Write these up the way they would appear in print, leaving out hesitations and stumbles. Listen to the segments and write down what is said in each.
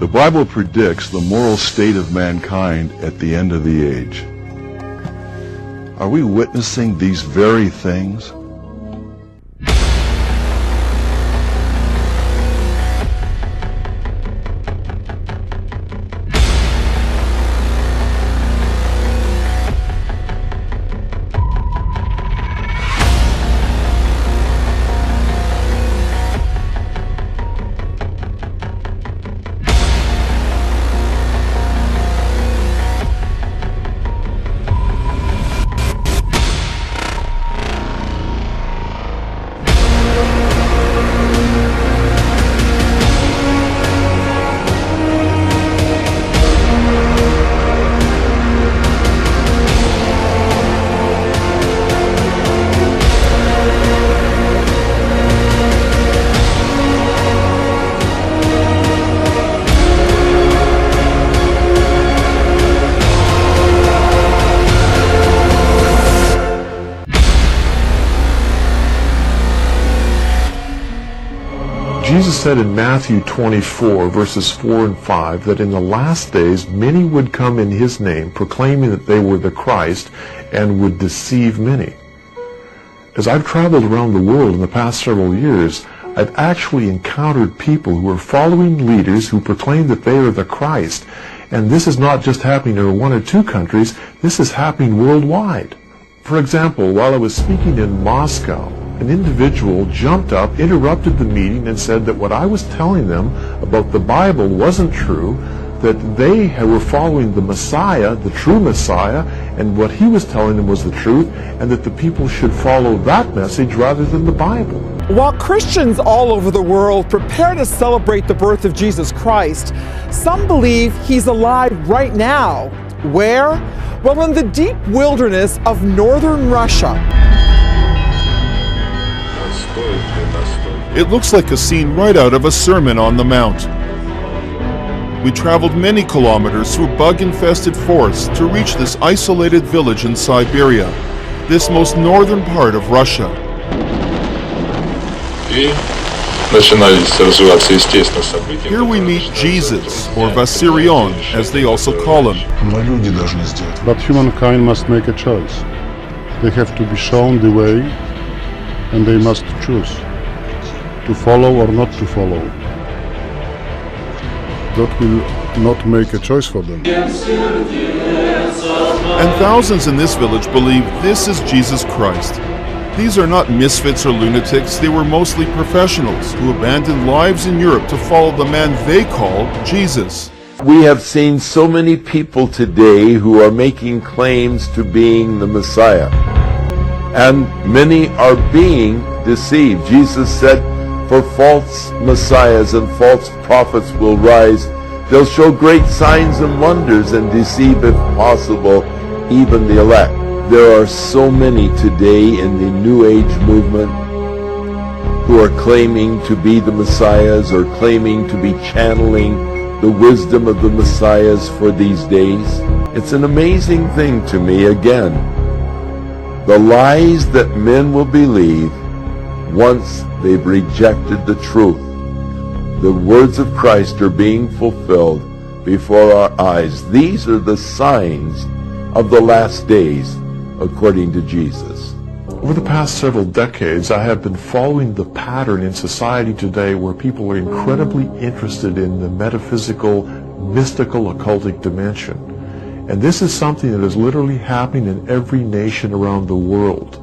The Bible predicts the moral state of mankind at the end of the age. Are we witnessing these very things? Jesus said in Matthew 24, verses 4 and 5, that in the last days many would come in his name, proclaiming that they were the Christ, and would deceive many. As I've traveled around the world in the past several years, I've actually encountered people who are following leaders who proclaim that they are the Christ. And this is not just happening in one or two countries, this is happening worldwide. For example, while I was speaking in Moscow, an individual jumped up, interrupted the meeting, and said that what I was telling them about the Bible wasn't true, that they were following the Messiah, the true Messiah, and what he was telling them was the truth, and that the people should follow that message rather than the Bible. While Christians all over the world prepare to celebrate the birth of Jesus Christ, some believe he's alive right now. Where? Well, in the deep wilderness of northern Russia. It looks like a scene right out of a Sermon on the Mount. We traveled many kilometers through bug-infested forests to reach this isolated village in Siberia, this most northern part of Russia. Here we meet Jesus, or Vassilion, as they also call him. But humankind must make a choice. They have to be shown the way, and they must choose to follow or not to follow. God will not make a choice for them. And thousands in this village believe this is Jesus Christ. These are not misfits or lunatics, they were mostly professionals who abandoned lives in Europe to follow the man they call Jesus. We have seen so many people today who are making claims to being the Messiah. And many are being deceived. Jesus said, for false messiahs and false prophets will rise. They'll show great signs and wonders and deceive, if possible, even the elect. There are so many today in the New Age movement who are claiming to be the messiahs or claiming to be channeling the wisdom of the messiahs for these days. It's an amazing thing to me, again, the lies that men will believe once they've rejected the truth. The words of Christ are being fulfilled before our eyes. These are the signs of the last days, according to Jesus. Over the past several decades, I have been following the pattern in society today where people are incredibly interested in the metaphysical, mystical, occultic dimension. And this is something that is literally happening in every nation around the world.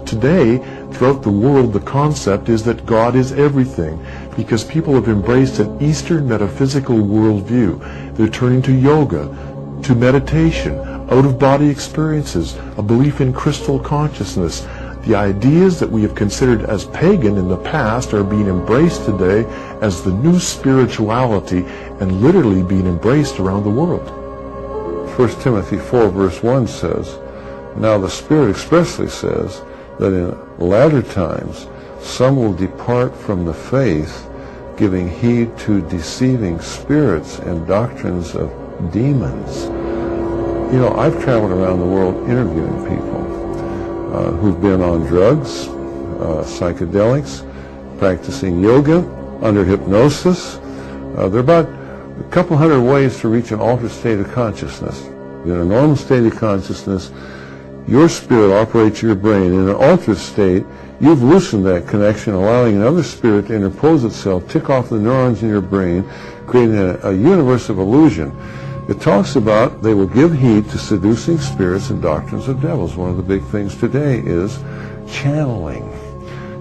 Today, throughout the world, the concept is that God is everything, because people have embraced an Eastern metaphysical worldview. They're turning to yoga, to meditation, out-of-body experiences, a belief in crystal consciousness. The ideas that we have considered as pagan in the past are being embraced today as the new spirituality and literally being embraced around the world. 1 Timothy 4 verse 1 says, now the Spirit expressly says that in latter times some will depart from the faith, giving heed to deceiving spirits and doctrines of demons. You know, I've traveled around the world interviewing people who've been on drugs, psychedelics, practicing yoga, under hypnosis. There are about a couple hundred ways to reach an altered state of consciousness. In a normal state of consciousness, your spirit operates your brain. In an altered state, you've loosened that connection, allowing another spirit to interpose itself, tick off the neurons in your brain, creating a universe of illusion. It talks about they will give heed to seducing spirits and doctrines of devils. One of the big things today is channeling,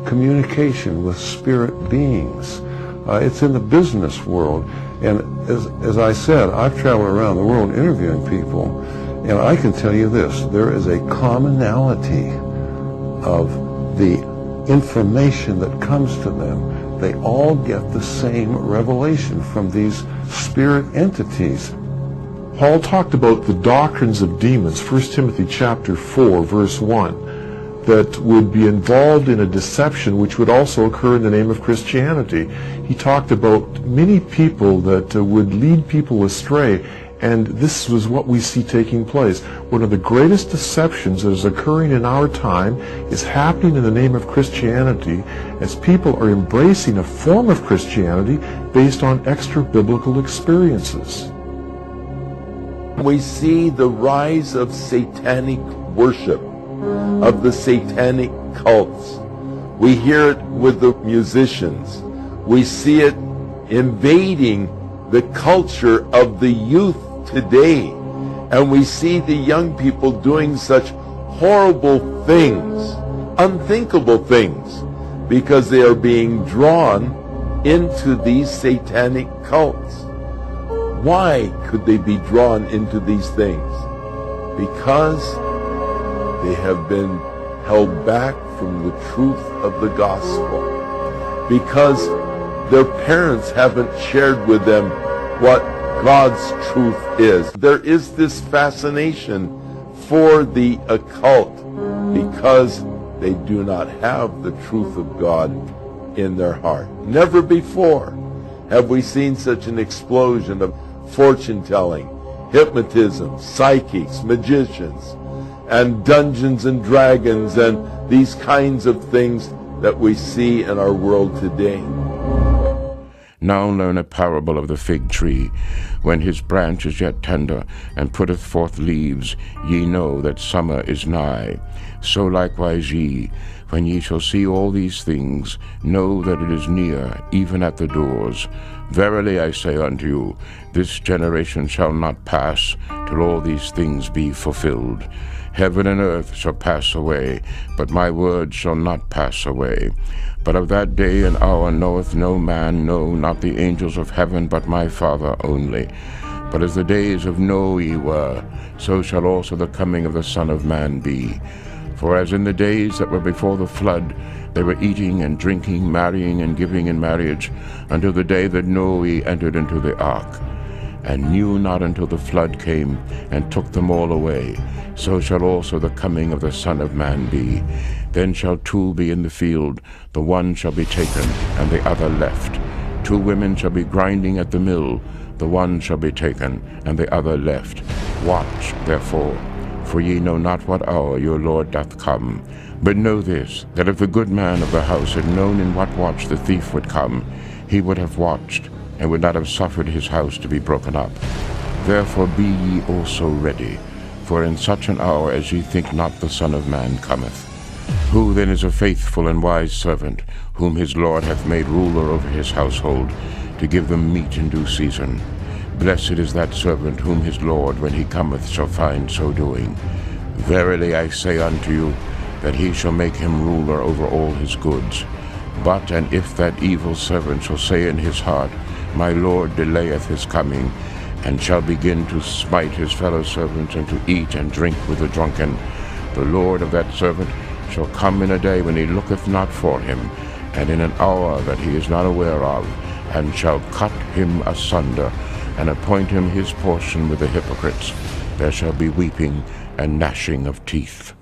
communication with spirit beings. It's in the business world. And as I said, I've traveled around the world interviewing people, and I can tell you this, there is a commonality of the information that comes to them. They all get the same revelation from these spirit entities. Paul talked about the doctrines of demons, 1 Timothy chapter 4, verse 1, that would be involved in a deception which would also occur in the name of Christianity. He talked about many people that would lead people astray, and this was what we see taking place. One of the greatest deceptions that is occurring in our time is happening in the name of Christianity, as people are embracing a form of Christianity based on extra-biblical experiences. We see the rise of satanic worship, of the satanic cults. We hear it with the musicians. We see it invading the culture of the youth today. And we see the young people doing such horrible things, unthinkable things, because they are being drawn into these satanic cults. Why could they be drawn into these things? Because they have been held back from the truth of the gospel. Because their parents haven't shared with them what God's truth is. There is this fascination for the occult because they do not have the truth of God in their heart. Never before have we seen such an explosion of fortune-telling, hypnotism, psychics, magicians, and Dungeons and Dragons, and these kinds of things that we see in our world today. Now learn a parable of the fig tree. When his branch is yet tender, and putteth forth leaves, ye know that summer is nigh. So likewise ye, when ye shall see all these things, know that it is near, even at the doors. Verily I say unto you, this generation shall not pass, till all these things be fulfilled. Heaven and earth shall pass away, but my word shall not pass away. But of that day and hour knoweth no man, no, not the angels of heaven, but my Father only. But as the days of Noe were, so shall also the coming of the Son of Man be. For as in the days that were before the flood, they were eating and drinking, marrying and giving in marriage, until the day that Noe entered into the ark, and knew not until the flood came, and took them all away. So shall also the coming of the Son of Man be. Then shall two be in the field, the one shall be taken, and the other left. Two women shall be grinding at the mill, the one shall be taken, and the other left. Watch, therefore, for ye know not what hour your Lord doth come. But know this, that if the good man of the house had known in what watch the thief would come, he would have watched, and would not have suffered his house to be broken up. Therefore be ye also ready, for in such an hour as ye think not the Son of Man cometh. Who then is a faithful and wise servant, whom his Lord hath made ruler over his household, to give them meat in due season? Blessed is that servant whom his Lord, when he cometh, shall find so doing. Verily I say unto you, that he shall make him ruler over all his goods. But and if that evil servant shall say in his heart, My Lord delayeth his coming, and shall begin to smite his fellow servants, and to eat and drink with the drunken, the Lord of that servant shall come in a day when he looketh not for him, and in an hour that he is not aware of, and shall cut him asunder, and appoint him his portion with the hypocrites. There shall be weeping and gnashing of teeth.